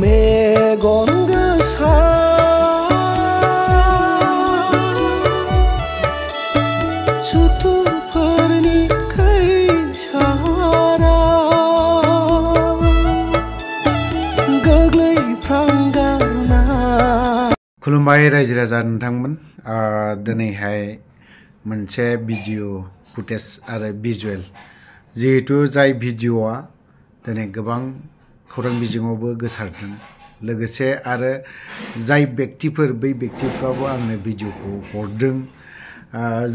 मेगन गोसा सुथुरफोरनि खैसारा गोग्लैफ्रांगारना खुलुमबाय रायजो राजा नोंथांमोन दिनैहाय मोनसे भिडिअ फुटेज आरो भिजुएल जिहेतु जाय भिडिअआ दिनै गोबां खौरां बिजोङावबो गोसारदों लोगोसे आरो जाय व्यक्तिफोर बै व्यक्तिफ्राबो आंनो भिडिअखौ हरदों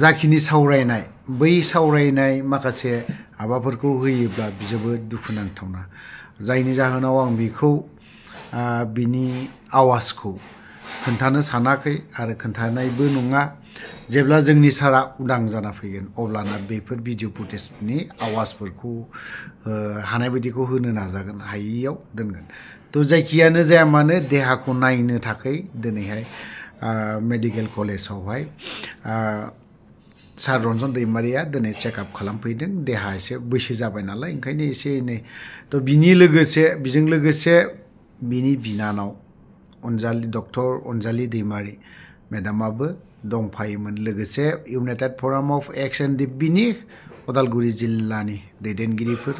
जाखिनि सावरायनाय बै सावरायनाय माखासे हाबाफोरखौ होयोब्ला जोबोद दुखुनांथावना जायनि जाहोनाव आं बेखौ बिनि आवाजखौ खोन्थानो सानाखै आरो खोन्थानायबो नङा जेब्ला जोंनि सारा उदां जाना फैगोन अब्लाना बेफोर भिडिअ फुटेजनि आवाजफोरखौ हानाय बायदिखौ होनो नाजागोन हायियाव दोनगोन थ' जायखियानो जाया मानो देहाखौ नायनो थाखाय दिनैहाय मेडिकेल कलेजावहाय सार रन्जन दैमारिया दिनै चेकआप खालामफैदों देहा एसे बैसो जाबाय नालाय ओंखायनो एसे एनै थ' बिजों लोगोसे बिनि बिनानाव डक्टर अनजालि दैमारि मेडामाबो दंफायोमोन लोगोसे इउनाइटेड फराम अफ एक्स एन्ड बिनि उदालगुरि जिल्लानि दैदेनगिरिफोर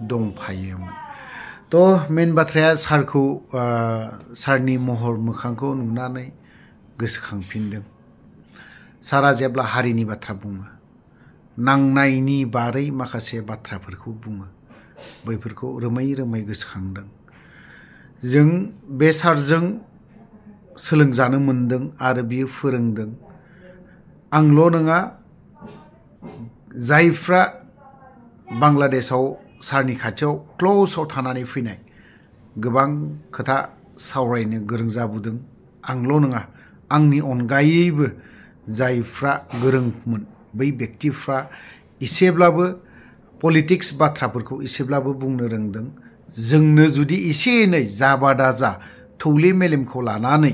दंफायोमोन थ' मेन बाथ्राया सारखौ सारनि महर मोखांखौ नुनानै गोसोखांफिनदों सारा जेब्ला हारिनि बाथ्रा बुङो नांनायनि बारै माखासे बाथ्राफोरखौ बुङो बैफोरखौ रोमै रोमै गोसोखांदों जों बे सारजों सोलोंजानो मोनदों आरो बियो फोरोंदों आंल' नङा जायफ्रा बांलादेशआव सारनि खाथियाव क्ल'सआव थानानै फैनाय गोबां खोथा सावरायनो गोरों जाबोदों आंल' नङा आंनि अनगायैबो जायफ्रा गोरोंमोन बै व्यक्तिफ्रा एसेब्लाबो पलिटिक्स बाथ्राफोरखौ एसेब्लाबो बुंनो रोंदों जोंनो जुदि एसे एनै जाबादा जा थौले मेलेमखौ लानानै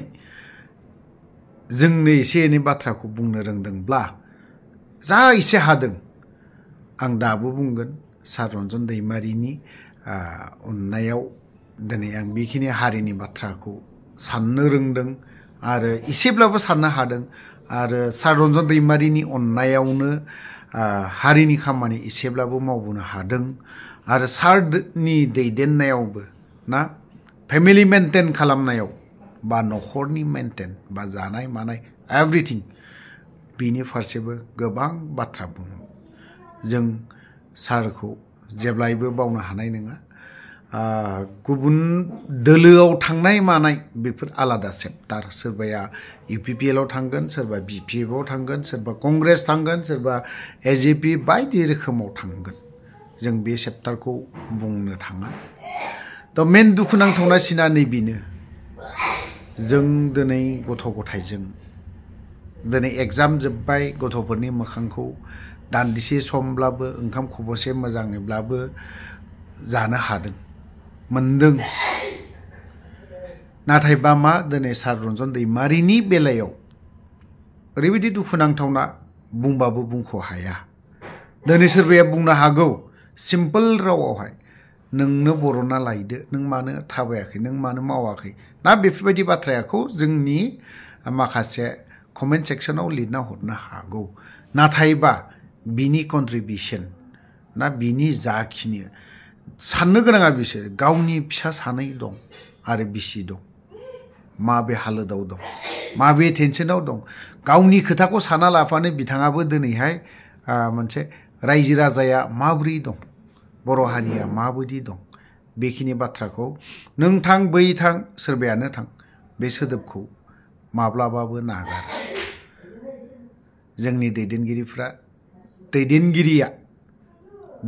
जोंनो एसे एनै बाथ्राखौ बुंनो रोंदोंब्ला जा एसे हादों आं दाबो बुंगोन सार रन्जन दैमारिनि अननायाव दिनै आं बेखिनि हारिनि बाथ्राखौ साननो रोंदों आरो एसेब्लाबो साननो हादों आरो सार रन्जन दैमारिनि अननायावनो हारिनि खामानि एसेब्लाबो मावबोनो हादों आरो सारनि दैदेननायावबो ना फेमिलि मेनटेन खालामनायाव बा न'खरनि मेनटेन बा जानाय मानाय एभ्रिथिं बिनि फारसेबो गोबां बाथ्रा बुङो जों सारखौ जेब्लायबो बावनो हानाय नङा गुबुन दोलोआव थांनाय मानाय बेफोर आलादा सेप्टार सोरबाया UPPLआव थांगोन सोरबा BPFआव थांगोन सोरबा कंग्रेस थांगोन सोरबा AJP बायदि रोखोमाव थांगोन जों बे सेप्टारखौ बुंनो थाङा थ' मेन दुखुनांथावनासिना नैबेनो जों दिनै गथ' गथायजों दिनै एग्जाम जोब्बाय गथ'फोरनि मोखांखौ दान्दिसे समब्लाबो ओंखाम खबसे मोजाङैब्लाबो जानो हादों मोनदों नाथायबा मा दिनै सार रन्जन दैमारिनि बेलायाव ओरैबायदि दुखुनांथावना बुंबाबो बुंख' हाया दिनै सोरबाया बुंनो हागौ सिम्पोल रावावहाय नोंनो बर'ना लायदो नों मानो थाबायाखै नों मानो मावाखै ना बेफोरबायदि बाथ्राखौ जोंनि माखासे कमेन्ट सेक्सनाव लिरना हरनो हागौ नाथायबा बिनि कन्ट्रिबिउसन ना बिनि जाखिनि साननो गोनाङा बिसोर गावनि फिसा सानै दं आरो बिसि दं माबे हालोदाव दं माबे टेनसनाव दं गावनि खोथाखौ साना लाफानो बिथाङाबो दिनैहाय मोनसे रायजो राजाया माबोरै दं बर' हारिया माबायदि दं बेखिनि बाथ्राखौ नों थां बै थां सोरबायानो थां बे सोदोबखौ माब्लाबाबो नागारा जोंनि दैदेनगिरिया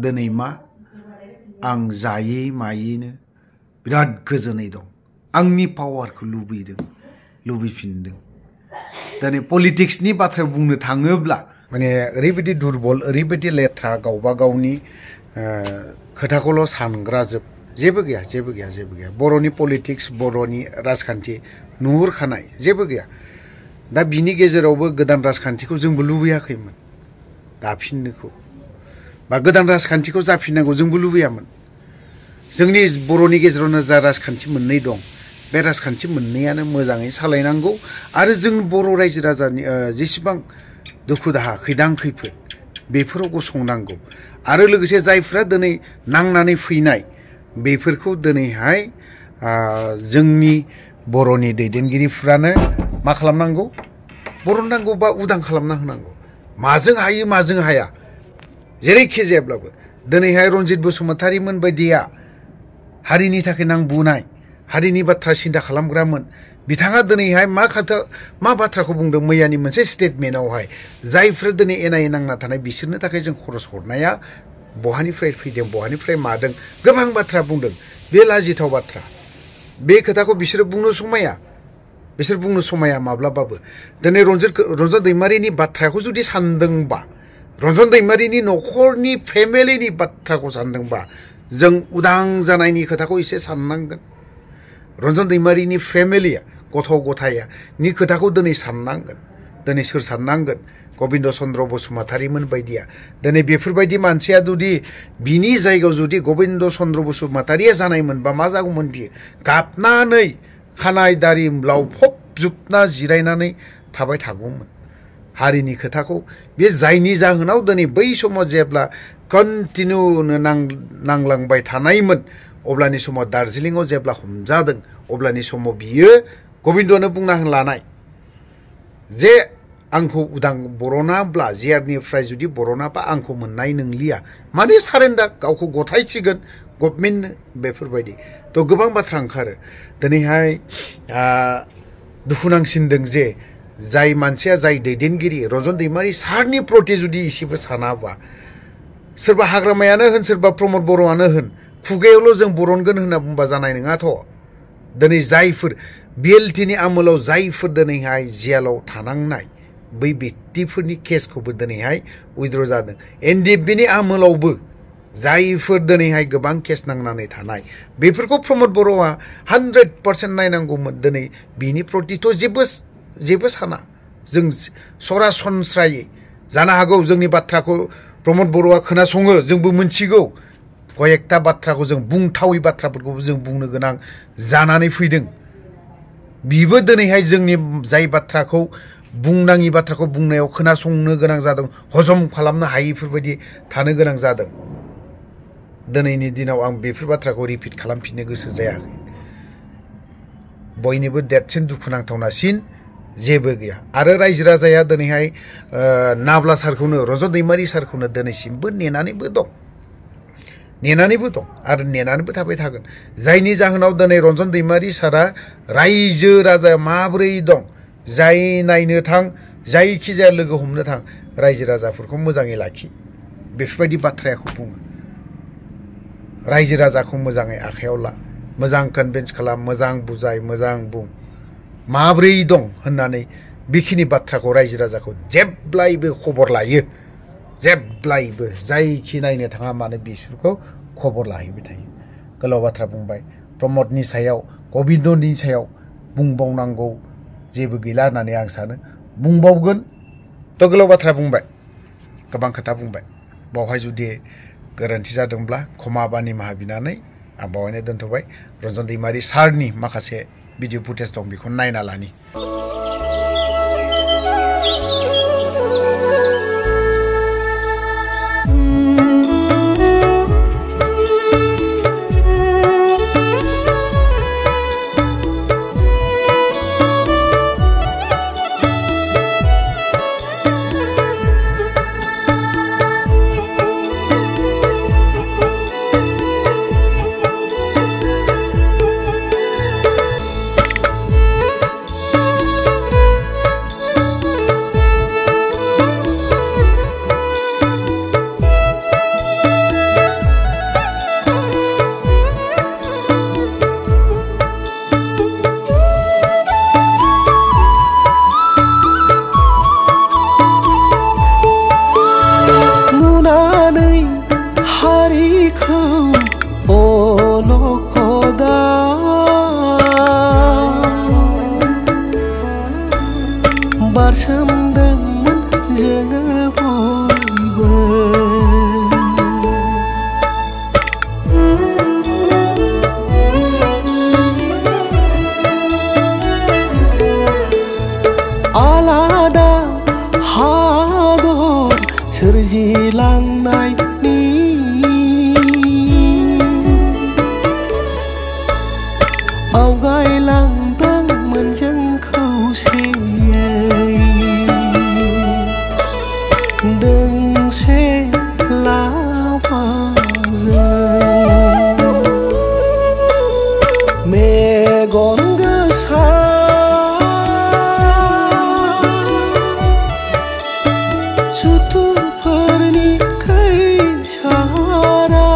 दिनै मा आं जायै मायैनो बिराद गोजोनै दं आंनि पावारखौ लुबैफिनदों दिनै पलिटिक्सनि बाथ्रा बुंनो थाङोब्ला माने ओरैबायदि दुरबल ओरैबायदि लेथ्रा गावबा गावनि खोथाखौल' सानग्रा जेबो गैया बर'नि पलिटिक्स बर'नि राजखान्थि नुहुरखानाय जेबो गैया दा बिनि गेजेरावबो गोदान राजखान्थिखौ जोंबो लुबैयाखैमोन दाफिननोखौ बा गोदान राजखान्थिखौ जाफिननांगौ जोंबो लुबैयामोन जोंनि बर'नि गेजेरावनो जा राजखान्थि मोननै दं बे राजखान्थि मोननैयानो मोजाङै सालायनांगौ आरो जों बर' रायजो राजानि जेसेबां दुखु दाहा खैदां खैफोद बेफोराव गसंनांगौ आरो लोगोसे जायफ्रा दिनै नांनानै फैनाय बेफोरखौ दिनैहाय जोंनि बर'नि दैदेनगिरिफ्रानो मा खालामनांगौ बरननांगौ बा उदां खालामना होनांगौ माजों हायो माजों हाया जेरैखि जायाब्लाबो दिनैहाय रनजित बसुमतारीमोन बायदिया हारिनि थाखाय नांबोनाय हारिनि बाथ्रा सिन्था खालामग्रामोन बिथाङा दिनैहाय मा बाथ्राखौ बुंदों मैयानि मोनसे स्टेटमेन्टआवहाय जायफोर दिनै एनायै नांना थानाय बिसोरनो थाखाय जों खरस हरनाया बहानिफ्राय फैदों बहानिफ्राय मादों गोबां बाथ्रा बुंदों बे लाजिथाव बाथ्रा बे खोथाखौ बिसोर बुंनो समाया माब्लाबाबो दिनै रन्जन दैमारिनि बाथ्राखौ जुदि सानदोंबा रन्जन दैमारिनि न'खरनि फेमिलिनि बाथ्राखौ सानदोंबा जों उदां जानायनि खोथाखौ एसे साननांगोन रन्जन दैमारिनि फेमिलिया गथ' गथायनि खोथाखौ दिनै साननांगोन दिनै सोर साननांगोन गबिन्द चन्द्र बसुमतारीमोन बायदिया दिनै बेफोरबायदि मानसिया जुदि बिनि जायगायाव जुदि गबिन्द चन्द्र बसुमतारीया जानायमोनबा मा जागौमोन बियो गाबनानै खानाय दारि लावफबजोबना जिरायनानै थाबाय थागौमोन हारिनि खोथाखौ बे जायनि जाहोनाव दिनै बै समाव जेब्ला कन्टिनिउनो नांलांबाय थानायमोन अब्लानि समाव दार्जिलिंआव जेब्ला हमजादों अब्लानि समाव बियो गबिन्दनो बुंना लानाय जे आंखौ उदां बरनाब्ला जेआरनिफ्राय जुदि बरनाबा आंखौ मोननाय नंलिया माने सारेन्डार गावखौ गथायसिगोन गभर्नमेन्टनो बेफोरबायदि तो गोबां बाथ्रा ओंखारो दिनैहाय दुखु नांसिनदों जे जाय मानसिया जाय दैदेनगिरि रन्जन दैमारि सारनि प्रति जुदि एसेबो सानाबा सोरबा हाग्रामायानो होन सोरबा प्रमद बर'आनो होन खुगायावल' जों बरनगोन होनना बुंबा जानाय नङाथ' दिनै जायफोर बिएलटिनि आमोलाव जायफोर दिनैहाय जेलाव थानांनाय बै व्यक्तिफोरनि केसखौबो दिनैहाय उइद्र' जादों एनडिएफबिनि आमोलावबो जायफोर दिनैहाय गोबां केस नांनानै थानाय बेफोरखौ प्रमद बर'आ 100% नायनांगौमोन दिनै बिनि प्रतिथ' जेबो साना जों सरासनस्रायै जानो हागौ जोंनि बाथ्राखौ प्रमद बर'आ खोनासङो जोंबो मोनथिगौ कयेकथा बाथ्राखौ जों बुंथावै बाथ्राफोरखौबो जों बुंनो गोनां जानानै फैदों बिबो दिनैहाय जोंनि जाय बाथ्राखौ बुंनाङि बाथ्राखौ बुंनायाव खोनासंनो गोनां जादों हजम खालामनो हायैफोरबायदि थानो गोनां जादों दिनैनि दिनाव आं बेफोर बाथ्राखौ रिपिट खालामफिननो गोसो जायाखै बयनिबो देरसिन दुखुनांथावनासिन जेबो गैया आरो रायजो राजाया दिनैहाय नाब्ला सारखौनो रन्जन दैमारि सारखौनो दिनैसिमबो नेनानैबो दं आरो नेनानैबो थाबाय थागोन जायनि जाहोनाव दिनै रन्जन दैमारि सारा रायजो राजा माबोरै दं जाय नायनो थां जायखि जाया लोगो हमनो थां रायजो राजाफोरखौ मोजाङै लाखि बेफोरबायदि बाथ्राखौ बुङो रायजो राजाखौ मोजाङै आखायाव ला मोजां कनभिन्स खालाम मोजां बुजाय मोजां बुं माबोरै दं होननानै बेखिनि बाथ्राखौ रायजो राजाखौ जेब्लायबो खबर लायो जेब्लायबो जायखि नायनो थाङा मानो बिसोरखौ खबर लाहैबाय थायो गोलाव बाथ्रा बुंबाय प्रमदनि सायाव गबिन्दनि सायाव बुंबावनांगौ जेबो गैला होननानै आं सानो बुंबावगोन तो गोलाव बाथ्रा बुंबाय गोबां खोथा बुंबाय बावहाय जुदि गोरोन्थि जादोंब्ला क्षमा बा निमाहा बिनानै आं बावहायनो दोनथ'बाय रन्जन दैमारि सारनि माखासे भिडिअ फुटेज दं बेखौ नायना लानि बारसोमदोंमोन जोङो बयबो आवगायलांदोंमोन जों खौसेयै दोंसे लामाजों मेगन गोसा सुथुरफोरनि खैसारा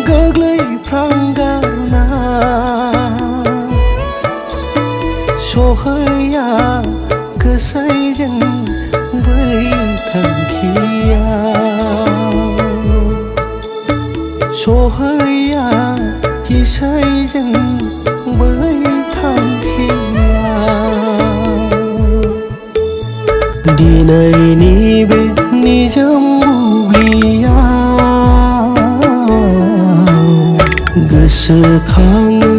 गोग्लैफ्रांगारना सहैया गोसैजों बै थांखिया सहैया गोसैजों बै थांखिया दिनैनि बे निजोम बुब्लियाव गोसोखाङो